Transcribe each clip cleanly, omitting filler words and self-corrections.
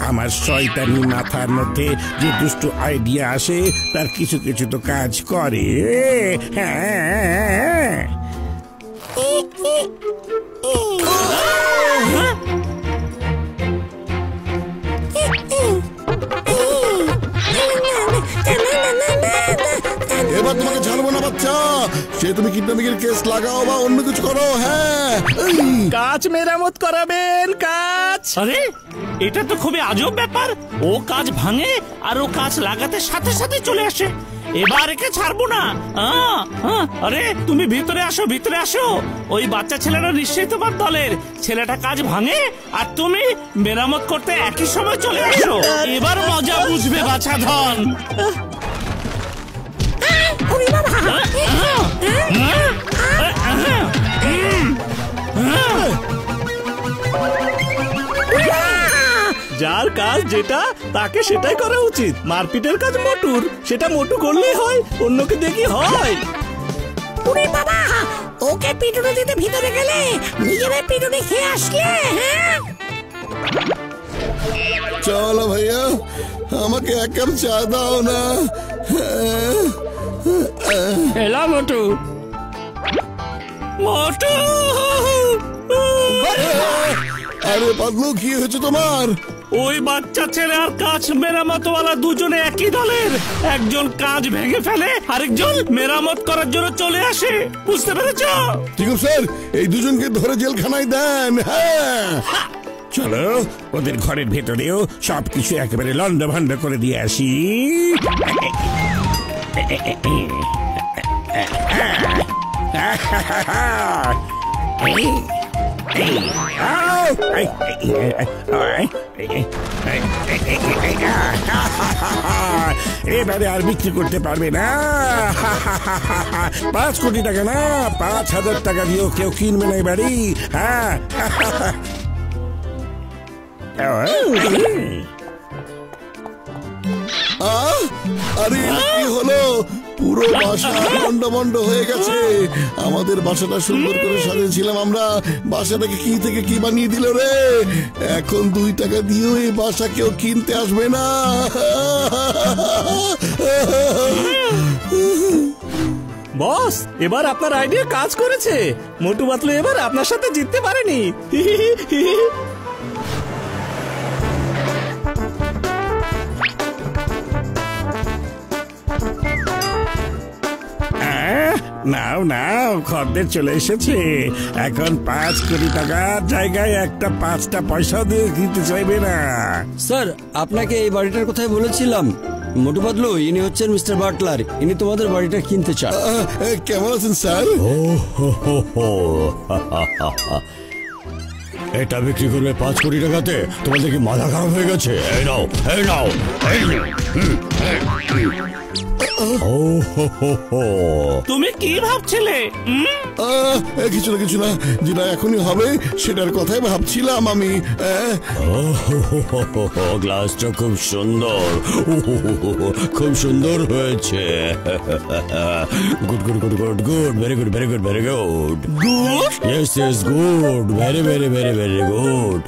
আমার শয়তানি মাথার মধ্যে যে দুষ্টু আইডিয়া আসে তার কিছু কিছু তো কাজ করে। হ্যাঁ, এবার তোমাকে ছাড়বো না বাচ্চা, সে তুমি কিডন্যাপিংয়ের কেস লাগাও বা অন্য কিছু করো। হ্যাঁ, কাজ মেরামত করাবেন কাজ। আরে এটা তো খুবই আজব ব্যাপার, ও কাজ ভাঙে আর ও কাজ লাগাতে সাথে সাথে চলে আসে। এবার একে ছাড়বো না। আরে তুমি ভিতরে আসো, ভিতরে আসো। ওই বাচ্চা ছেলেটা নিশ্চয়ই তোমার দলের। ছেলেটা কাজ ভাঙে আর তুমি মেরামত করতে একই সময় চলে আসো। এবার মজা বুঝবে বাছাধন। যার কাজ যেটা তাকে সেটাই করা উচিত। মারপিটের কাজ মোটুর, সেটা মোটু করলেই হয়, অন্যকে দেখি হয়। ওরে বাবা, ওকে পিটুনি দিতে ভিতরে গেলে নিজেরা পিটুনি খেয়ে আসলে। চলো ভাইয়া, আমাকে এক কাপ চা দাও না। এলা মোটু। মোটু, আরে পাগলু, কি হয়েছে তোমার? ওই বাচ্চা ছেলে আর কাজ মেরামতওয়ালা দুজনে একই দলের। একজন কাজ ভেঙে ফেলে, আরেকজন মেরামত করার জন্য চলে আসে। বুঝতে পেরেছো? ঠিক আছে স্যার, এই দুজনকে ধরে জেলখানায় দেন। হ্যাঁ, চলো ওদের ঘরের ভেতরেও সবকিছু একেবারে লন্ডভন্ড করে দিয়ে আসি। এবারে আর বিক্রি করতে পারবে না। 5 কোটি টাকা না, 5,000 টাকা দিয়েও কেউ কিনবে না এবারে। হ্যাঁ, আরে কি হলো? পুরো বাসা মন্ড হয়ে গেছে। আমাদের বাসাটা সুন্দর করে সাজিয়েছিলাম আমরা, বাসাটাকে কি থেকে কি বানিয়ে দিল রে। এখন 2 টাকা দিয়েও এই বাসা কেউ কিনতে আসবে না। বস, এবার আপনার আইডিয়া কাজ করেছে। মোটু পাতলু এবার আপনার সাথে জিততে পারেনি। নাও নাও, খদ্দের চলে এসেছে। এখন 5 কোটি টাকার জায়গায় একটা 5টা পয়সা দিয়ে দিতে চাইবে না। স্যার, আপনাকে এই বাড়িটার কথাই বলেছিলাম। মোটু পাতলু, ইনি হচ্ছেন মিস্টার বাটলার। ইনি তোমাদের বাড়িটা কিনতে চান। কেমন আছেন স্যার? এটা বিক্রি করবে 5 কোটি টাকাতে? তোমাদের কি মাথা খারাপ হয়ে গেছে? এই নাও, এই নাও, এই নাও। তুমি কি ভাবছিলে? কিছু না, যেটা এখনই হবে সেটার কথাই ভাবছিলাম আমি। গ্লাসটা খুব সুন্দর, খুব সুন্দর হয়েছে। Good good good good good, very good very good very good. Good? Yes yes, good, very very very very good.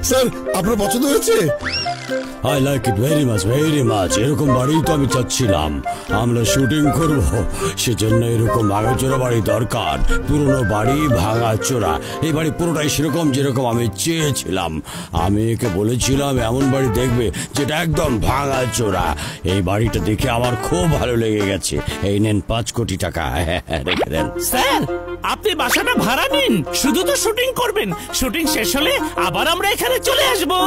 Sir, আপনার পছন্দ হয়েছে? I like it very much, very much. এরকম বাড়ি তো আমি চাচ্ছিলাম। আমরা শুটিং করব, সেজন্য এরকম ভাঙাচোরা বাড়ি দরকার। পুরনো বাড়ি ভাঙাচোরা। এই বাড়ি পুরোটাই সেরকম যেরকম আমি চেয়েছিলাম। আমি একে বলেছিলাম এমন বাড়ি দেখবে যেটা একদম ভাঙাচোরা। এই বাড়িটা দেখে আমার খুব ভালো লেগে গেছে। এই নেন 5 কোটি টাকা, রেখে দেন। স্যার, আপনি বাসাটা ভাড়া নিন, শুধু তো শুটিং করবেন। শুটিং শেষ হলে আবার আমরা এখানে চলে আসবো।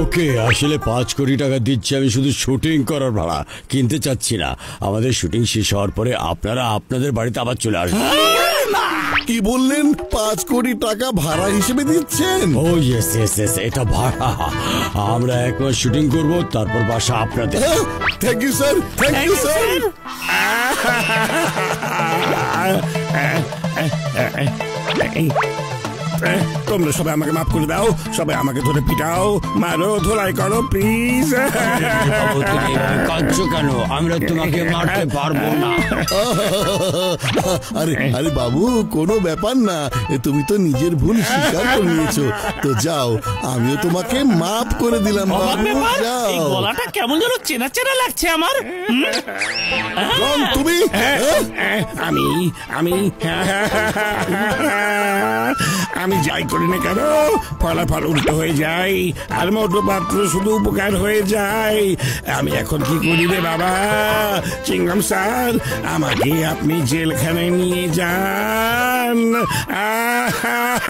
ওকে, আসলে 5 কোটি টাকা দিচ্ছি আমি শুধু শুটিং করার ভাড়া, কিনতে চাচ্ছি না। আমাদের শুটিং শেষ হওয়ার পরে আপনারা আপনাদের বাড়িতে আবার চলে আসবেন। কি বললেন? 5 কোটি টাকা ভাড়া হিসেবে দিচ্ছেন? ও ইয়েস ইয়েস ইয়েস, এটা ভাড়া। আমরা 1 মাস শুটিং করব, তারপর বাসা আপনাদের। Thank you sir, thank you sir. তোমরা সবাই আমাকে মাফ করে দাও, সবাই আমাকে ধরে পিটাও, মারো, ধোলাই করো প্লিজ। বাবু, তুমি এভাবে কাঁদছো কেন? আমরা তোমাকে মারতে পারবো না। আরে আরে বাবু, কোনো ব্যাপার না, তুমি তো নিজের ভুল স্বীকার করে নিয়েছো, তো যাও, আমিও তোমাকে মাফ করে দিলাম অবাক বাবু, ব্যাপার, এই যাও। গলাটা কেমন যেন চেনা চেনা লাগছে আমার। রং, তুমি আমি আমি আমি যাই করি না কেন ফলাফল উল্টো হয়ে যায়, আর মোটো পাত্র শুধু উপকার হয়ে যায়। আমি এখন কি করি রে বাবা? চিংগাম স্যার, আমাকে আপনি জেলখানায় নিয়ে যান।